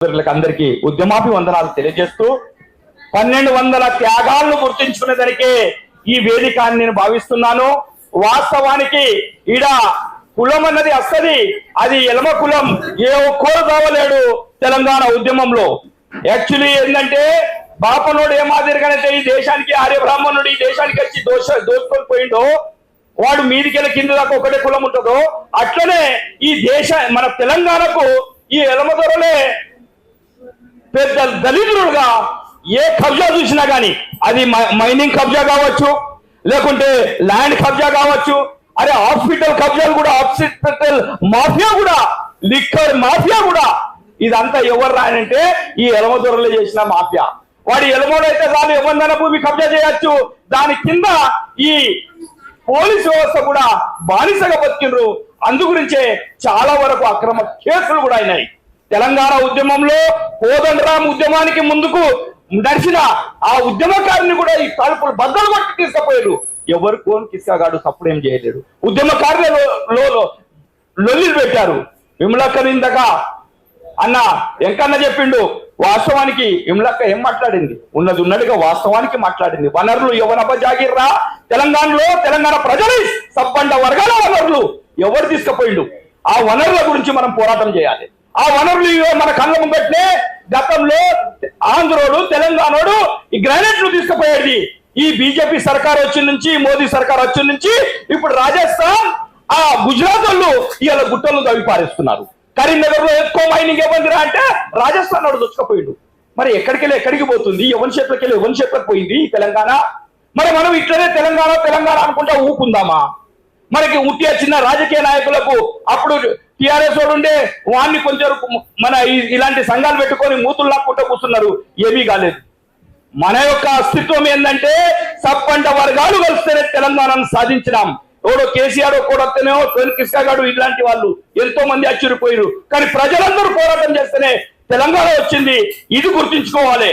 అందరికీ ఉద్యమాభి వందనాలు తెలియజేస్తూ 1200 త్యాగాలను గుర్తించుకునేదానికే ఈ వేదిక అని నేను భావిస్తున్నాను. వాస్తవానికి ఈడ కులం అన్నది అస్తది, అది ఎలమ కులం ఏ ఒక్కరు కావలేడు తెలంగాణ ఉద్యమంలో. యాక్చువల్లీ ఏంటంటే బాపనోడు ఏ మాదిరిగానైతే ఈ దేశానికి ఆర్య బ్రాహ్మణుడు ఈ దేశానికి వచ్చి దోచుకొని పోయిండో, వాడు మీదికెళ్ళ కింద దాకా ఒకటే కులం ఉంటుందో, అట్లనే ఈ మన తెలంగాణకు ఈ ఎలమ దొరలే పెద్ద దళితులుగా ఏ కబ్జా చూసినా గానీ, అది మైనింగ్ కబ్జా కావచ్చు, లేకుంటే ల్యాండ్ కబ్జా కావచ్చు, అరే హాస్పిటల్ కబ్జాలు కూడా, హాస్పిటల్ మాఫియా కూడా, లిక్కర్ మాఫియా కూడా, ఇదంతా ఎవరు రానంటే ఈ ఎలమ దొరలు చేసిన మాఫియా. వాడి ఎలమోడైతే చాలు ఎవరినైనా భూమి కబ్జా చేయొచ్చు. దాని కింద ఈ పోలీసు వ్యవస్థ కూడా బానిసగా బతికిండ్రు. అందుగురించే చాలా వరకు అక్రమ కేసులు కూడా అయినాయి. తెలంగాణ ఉద్యమంలో కోదండరాం ఉద్యమానికి ముందుకు నడిచిన ఆ ఉద్యమకారుని కూడా ఈ తలుపులు బద్దలు కొట్టి తీసుకుపోయారు. ఎవరు కోన్ కిస్కాగాడు సప్పుడేం చేయలేడు. ఉద్యమకారులు లొల్లిలు పెట్టారు. విమలక్క ఇందాక అన్న ఎంకన్న చెప్పిండు, వాస్తవానికి విమలక్క ఏం మాట్లాడింది, ఉన్నది ఉన్నట్టుగా వాస్తవానికి మాట్లాడింది. వనరులు ఎవరబ్బ జాగిర్రా తెలంగాణలో, తెలంగాణ ప్రజలు సబ్బండ వర్గాల వనరులు ఎవరు తీసుకుపోయిండు. ఆ వనరుల గురించి మనం పోరాటం చేయాలి. ఆ వనరులు మన కళ్ళ ముంగట్నే గతంలో ఆంధ్రోడు తెలంగాణోడు ఈ గ్రానైట్లు తీసుకుపోయేది. ఈ బీజేపీ సర్కార్ వచ్చిన నుంచి, మోదీ సర్కార్ వచ్చిన నుంచి ఇప్పుడు రాజస్థాన్ ఆ గుజరాత్ వాళ్ళు ఇవాళ గుట్టలను తవ్వి పారేస్తున్నారు. కరీంనగర్ లో ఎక్కువ మైనింగ్ ఇవ్వండిరా అంటే రాజస్థాన్ వాడు దొచ్చుకపోయిండు. మరి ఎక్కడికి పోతుంది, ఎవరి చేతులకి వెళ్ళి ఎవరి చేతులకు పోయింది ఈ తెలంగాణ? మరి మనం ఇట్లనే తెలంగాణ తెలంగాణ అనుకుంటా ఊపుకుందామా? మనకి ఉట్టి వచ్చిన రాజకీయ నాయకులకు అప్పుడు టిఆర్ఎస్ వాడు ఉండే వాడిని కొంచెం మన ఇలాంటి సంఘాలు పెట్టుకొని మూతులు లాక్కుంటూ కూర్చున్నారు. ఏమీ కాలేదు. మన యొక్క అస్తిత్వం ఏంటంటే సబ్బండ వర్గాలు కలిస్తేనే తెలంగాణను సాధించినాం. ఎవడో కేసీఆర్ కూడొస్తేనే కిస్కాగాడు ఇలాంటి వాళ్ళు ఎంతో మంది అచ్చిరిపోయారు. కానీ ప్రజలందరూ పోరాటం చేస్తేనే తెలంగాణ వచ్చింది. ఇది గుర్తించుకోవాలి.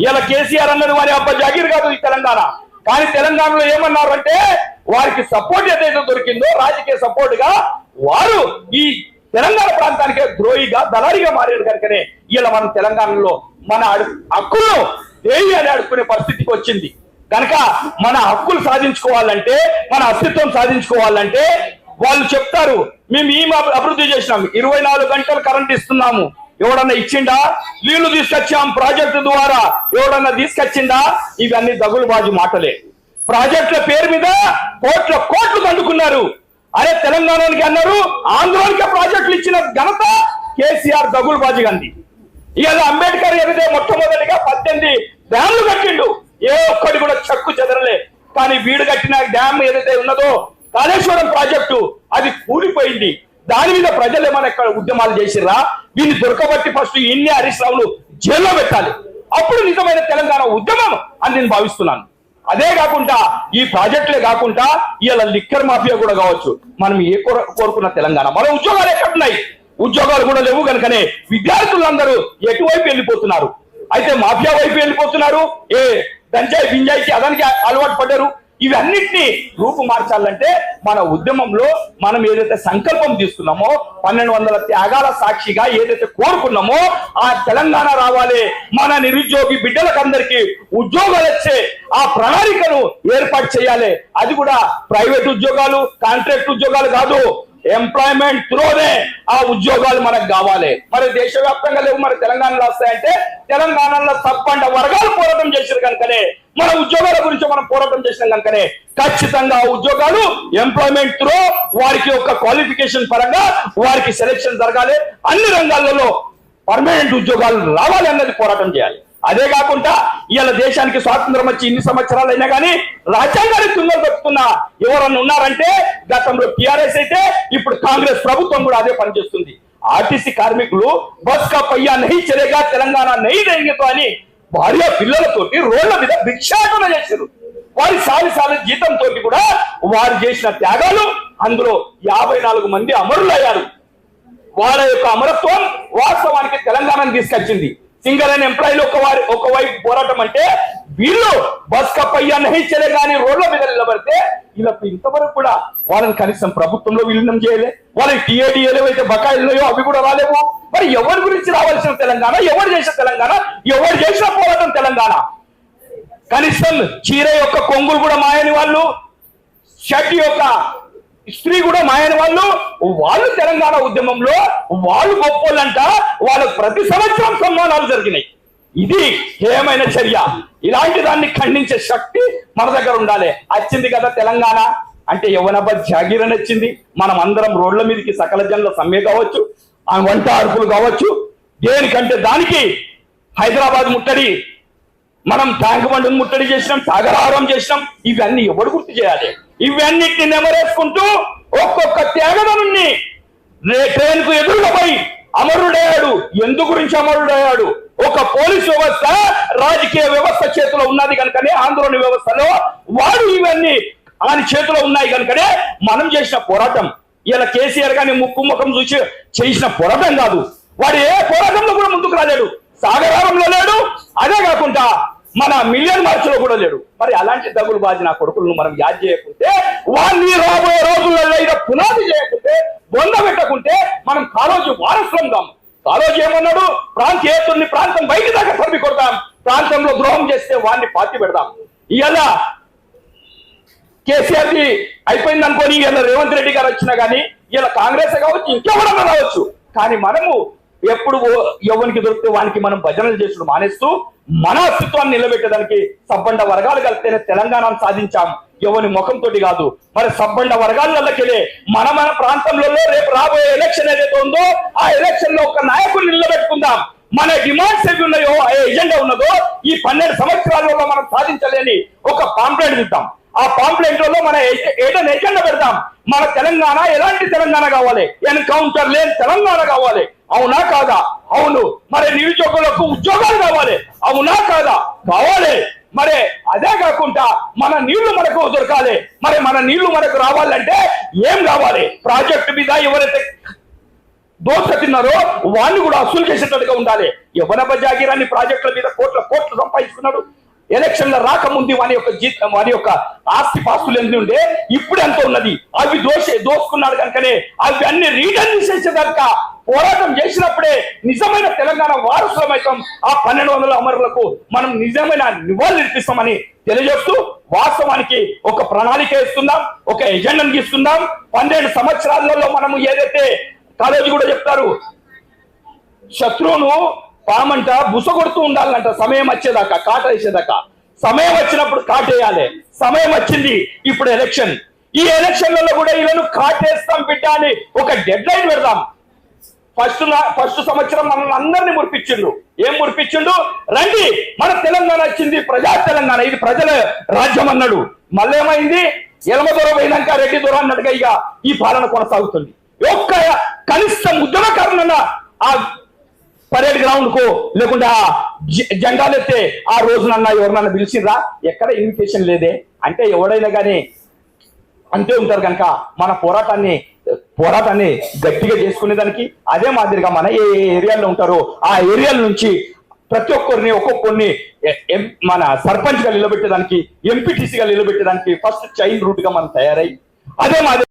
ఇలా కేసీఆర్ అన్నది వారి అబ్బ జాగీర్ కాదు ఈ తెలంగాణ. కానీ తెలంగాణలో ఏమన్నారు అంటే వారికి సపోర్ట్ ఏదైతే దొరికిందో రాజకీయ సపోర్ట్ గా వారు ఈ తెలంగాణ ప్రాంతానికి ద్రోహిగా దళారిగా మారారు. కనుకనే ఇలా మనం తెలంగాణలో మన హక్కులను దేవి అని అడుక్కునే పరిస్థితికి వచ్చింది. కనుక మన హక్కులు సాధించుకోవాలంటే, మన అస్తిత్వం సాధించుకోవాలంటే వాళ్ళు చెప్తారు మేము ఈ అభివృద్ధి చేసినాం, 24 గంటలు కరెంట్ ఇస్తున్నాము. ఎవడన్నా ఇచ్చిండా? నీళ్లు తీసుకొచ్చాం ప్రాజెక్టు ద్వారా, ఎవడన్నా తీసుకొచ్చిందా? ఇవన్నీ దగులుబాజు మాటలే. ప్రాజెక్టుల పేరు మీద కోట్లు దండుకున్నారు. అరే తెలంగాణకి అన్నారు, ఆంధ్రానికి ప్రాజెక్టులు ఇచ్చిన ఘనత కేసీఆర్ దగులుబాజీ గాంధీ. ఇవాళ అంబేద్కర్ ఏదైతే మొట్టమొదటిగా 18 డ్యామ్లు కట్టిండు, ఏ ఒక్కటి కూడా చెక్కు చెదరలే. కానీ వీడు కట్టిన డ్యామ్ ఏదైతే ఉన్నదో కాళేశ్వరం ప్రాజెక్టు, అది కూలిపోయింది. దాని మీద ప్రజలు ఏమైనా ఎక్కడ ఉద్యమాలు చేసిర్రా? వీళ్ళు దొరకబట్టి ఫస్ట్ ఇన్ని హరీష్ రావులు జైల్లో పెట్టాలి. అప్పుడు నిజమైన తెలంగాణ ఉద్యమం అని నేను భావిస్తున్నాను. అదే కాకుండా ఈ ప్రాజెక్టులే కాకుండా ఇవాళ లిక్కర్ మాఫియా కూడా కావచ్చు. మనం ఏ కోరుకున్న తెలంగాణ, మన ఉద్యోగాలు ఎక్కడున్నాయి? ఉద్యోగాలు కూడా లేవు. కనుకనే విద్యార్థులందరూ ఎటువైపు వెళ్ళిపోతున్నారు? అయితే మాఫియా వైపు వెళ్ళిపోతున్నారు. ఏ గంజాయి గింజాయికి అదానికి అలవాటు పడ్డారు. ఇవన్నిటినీ రూపు మార్చాలంటే మన ఉద్యమంలో మనం ఏదైతే సంకల్పం తీసుకున్నామో, 1200 త్యాగాల సాక్షిగా ఏదైతే కోరుకున్నామో ఆ తెలంగాణ రావాలి. మన నిరుద్యోగి బిడ్డలకందరికీ ఉద్యోగాలు వచ్చే ఆ ప్రణాళికను ఏర్పాటు చేయాలి. అది కూడా ప్రైవేట్ ఉద్యోగాలు, కాంట్రాక్ట్ ఉద్యోగాలు కాదు, ఎంప్లాయ్మెంట్ త్రోనే ఆ ఉద్యోగాలు మనకు కావాలి. మరి దేశవ్యాప్తంగా లేవు, మరి తెలంగాణలో వస్తాయంటే తెలంగాణలో తప్పంట వర్గాలు పోరాటం చేశారు కనుకనే, మన ఉద్యోగాల గురించి మనం పోరాటం చేసినాం కనుకనే ఖచ్చితంగా ఉద్యోగాలు ఎంప్లాయ్మెంట్ త్రో వారికి ఒక క్వాలిఫికేషన్ పరంగా వారికి సెలెక్షన్ జరగాలి. అన్ని రంగాలలో పర్మనెంట్ ఉద్యోగాలు రావాలి అన్నది పోరాటం చేయాలి. అదే కాకుండా ఇవాళ దేశానికి స్వాతంత్రం వచ్చి ఇన్ని సంవత్సరాలు అయినా కానీ రాజ్యాంగాన్ని తుంగలు తప్పుతున్న ఎవరన్నా ఉన్నారంటే గతంలో టిఆర్ఎస్ అయితే ఇప్పుడు కాంగ్రెస్ ప్రభుత్వం కూడా అదే పనిచేస్తుంది. ఆర్టీసీ కార్మికులు బస్ కా పయ్యా నహీ చలేగా తెలంగాణ నహీ దేంగేతో అని భార్య పిల్లలతోటి రోడ్ల మీద భిక్షాటన చేశారు. వారి సాలి జీతంతో కూడా వారు చేసిన త్యాగాలు, అందులో 54 మంది అమరులయ్యారు. వాళ్ళ యొక్క అమరత్వం వాస్తవానికి తెలంగాణను తీసుకొచ్చింది. సింగర్ అండ్ ఎంప్లాయీలు ఒక వైపు పోరాటం అంటే వీళ్ళు బస్ కప్పయ్యా నహి చలేగా అని రోడ్ల మీద నిలబడితే వీళ్ళకు ఇంతవరకు కూడా వాళ్ళని కనీసం ప్రభుత్వంలో విలీనం చేయలే, వాళ్ళకి టీఏడీఏలు అయితే బకాయిలు ఉన్నాయో అవి కూడా రాలేవు. మరి ఎవరి గురించి రావాల్సిన తెలంగాణ, ఎవరు చేసిన తెలంగాణ, ఎవరు చేసిన పోరాటం తెలంగాణ? కనీసం చీర యొక్క కొంగులు కూడా మాయని వాళ్ళు, షర్ట్ యొక్క స్త్రీ కూడా మాయని వాళ్ళు తెలంగాణ ఉద్యమంలో వాళ్ళు గొప్పోళ్ళంట. వాళ్ళకు ప్రతి సంవత్సరం సన్మానాలు జరిగినాయి. ఇది హేయమైన చర్య. ఇలాంటి దాన్ని ఖండించే శక్తి మన దగ్గర ఉండాలి. వచ్చింది కదా తెలంగాణ అంటే యవ్వనబ్బ జాగీర్ అని వచ్చింది. మనం అందరం రోడ్ల మీదకి సకల జనుల సమ్మె కావచ్చు, ఆ వంట అరుపులు కావచ్చు, దేనికంటే దానికి హైదరాబాద్ ముట్టడి, మనం ట్యాంక్ బండ్ ముట్టడి చేసినాం, సాగరహారం చేసినాం. ఇవన్నీ ఎవడు గుర్తు చేయాలి? ఇవన్నిటిని నెమరేసుకుంటూ ఒక్కొక్క త్యాగదనుణ్ణి ట్రైన్ కు ఎదురుగా పోయి అమరుడయ్యాడు. ఎందు గురించి అమరుడయ్యాడు? ఒక పోలీసు వ్యవస్థ, రాజకీయ వ్యవస్థ చేతిలో ఉన్నది కనుకనే, ఆందోళన వ్యవస్థలో వాడు ఇవన్నీ ఆయన చేతిలో ఉన్నాయి కనుకనే మనం చేసిన పోరాటం. ఇలా కేసీఆర్ గాని ముక్కు ముఖం చూసి చేసిన పోరాటం కాదు. వాడు ఏ పోరాటంలో కూడా ముందుకు రాలేడు, సాగరారంలో లేడు, అదే కాకుండా మన మిలియన్ మార్చ్ లో కూడా లేడు. మరి అలాంటి దగులు బాజిన కొడుకులను మనం యాద్ చేయకుంటే, వాడిని రాబోయే రోజులలో ఇలా పునాది చేయకుంటే, బొంద పెట్టకుంటే మనం కాలోజీ వారసులం కాము. కాలోజీ ఏమన్నాడు? ప్రాంతీయేతరుని ప్రాంతం బయట దాకా తరిమి కొడతాం, ప్రాంతంలో ద్రోహం చేస్తే వాడిని పాతి పెడదాం. ఇలా కేసీఆర్ది అయిపోయింది అనుకోని ఇలా రేవంత్ రెడ్డి గారు వచ్చినా కానీ, ఇలా కాంగ్రెస్ కావచ్చు, ఇంకెవరన్నా రావచ్చు, కానీ మనము ఎప్పుడు ఎవరికి దొరికితే వానికి మనం భజనలు చేసుడు మానేస్తూ మన అస్తిత్వాన్ని నిలబెట్టడానికి సబ్బండ వర్గాలు కలిపితేనే తెలంగాణను సాధించాం, ఎవరి ముఖంతో కాదు. మరి సబ్బండ వర్గాలకెళ్ళే మన ప్రాంతంలో రేపు రాబోయే ఎలక్షన్ ఏదైతే ఉందో ఆ ఎలక్షన్ లో ఒక నాయకుడిని నిలబెట్టుకుందాం. మన డిమాండ్స్ ఏవి ఉన్నాయో, ఏ ఎజెండా ఉన్నదో ఈ 12 సంవత్సరాలలో మనం సాధించలేని ఒక పాంప్లెట్ ఇద్దాం. ఆ పాంప్లెట్ లో మన ఏదైనా ఎజెండా పెడదాం. మన తెలంగాణ ఎలాంటి తెలంగాణ కావాలి? ఎన్కౌంటర్ లేని తెలంగాణ కావాలి. అవునా కాదా? అవును. మరి నిరుద్యోగులకు ఉద్యోగాలు కావాలి. అవునా కాదా? కావాలి. మరి అదే కాకుండా మన నీళ్లు మనకు దొరకాలి. మరి మన నీళ్లు మనకు రావాలంటే ఏం కావాలి? ప్రాజెక్టు మీద ఎవరైతే దోష తిన్నారో వాడిని కూడా అసలు చేసేటట్టుగా ఉండాలి. ఎవరబ్బ జాగీరాన్ని ప్రాజెక్టుల మీద కోట్లు సంపాదించుకున్నాడు. ఎలక్షన్ల రాకముందు వాని యొక్క ఆస్తి పాస్తులు ఎన్ని ఉండే, ఇప్పుడు ఎంత ఉన్నది? అవి దోసుకున్నాడు కనుకనే అవి అన్ని రీటర్న్ చేసేదాకా పోరాటం చేసినప్పుడే నిజమైన తెలంగాణ వారసులమైతాం. ఆ 1200 అమరులకు మనం నిజమైన నివాళులు ఇప్పిస్తామని తెలియజేస్తూ, వాస్తవానికి ఒక ప్రణాళిక ఇస్తున్నాం, ఒక ఎజెండాను గీస్తున్నాం. 12 సంవత్సరాలలో మనము ఏదైతే కాలేజీ కూడా చెప్తారు, శత్రువును పామంట బుస కొడుతూ ఉండాలంట సమయం వచ్చేదాకా, కాట వేసేదాకా. సమయం వచ్చినప్పుడు కాటేయాలి. సమయం వచ్చింది, ఇప్పుడు ఎలక్షన్. ఈ ఎలక్షన్లలో కూడా వీళ్ళను కాటేస్తాం బిడ్డ అని ఒక డెడ్ లైన్ పెడదాం. ఫస్ట్ సంవత్సరం మనల్ని అందరినీ మురిపించిండు. ఏం మురిపించిండు? రండి మన తెలంగాణ వచ్చింది, ప్రజా తెలంగాణ, ఇది ప్రజల రాజ్యం అన్నాడు. మళ్ళీ ఏమైంది? ఎలమ దూరం పోయినాక రెడ్డి దూరం అన్నట్టుగా ఇక ఈ పాలన కొనసాగుతుంది. ఒక్క కనిష్ట ఉద్యమకారులన్న ఆ పరేడ్ గ్రౌండ్ కు లేకుండా జెండాలు ఎత్తే ఆ రోజునన్నా ఎవరినన్నా పిలిచిండ్రా? ఎక్కడ ఇన్విటేషన్ లేదే. అంటే ఎవడైనా కానీ అంతే ఉంటారు కనుక మన పోరాటాన్ని గట్టిగా చేసుకునేదానికి అదే మాదిరిగా మన ఏ ఏరియాలో ఉంటారో ఆ ఏరియాల నుంచి ప్రతి ఒక్కొక్కరిని మన సర్పంచ్ గా నిలబెట్టేదానికి, ఎంపీటీసీగా నిలబెట్టేదానికి ఫస్ట్ చైన్ రూట్ గా మనం తయారై అదే మాదిరి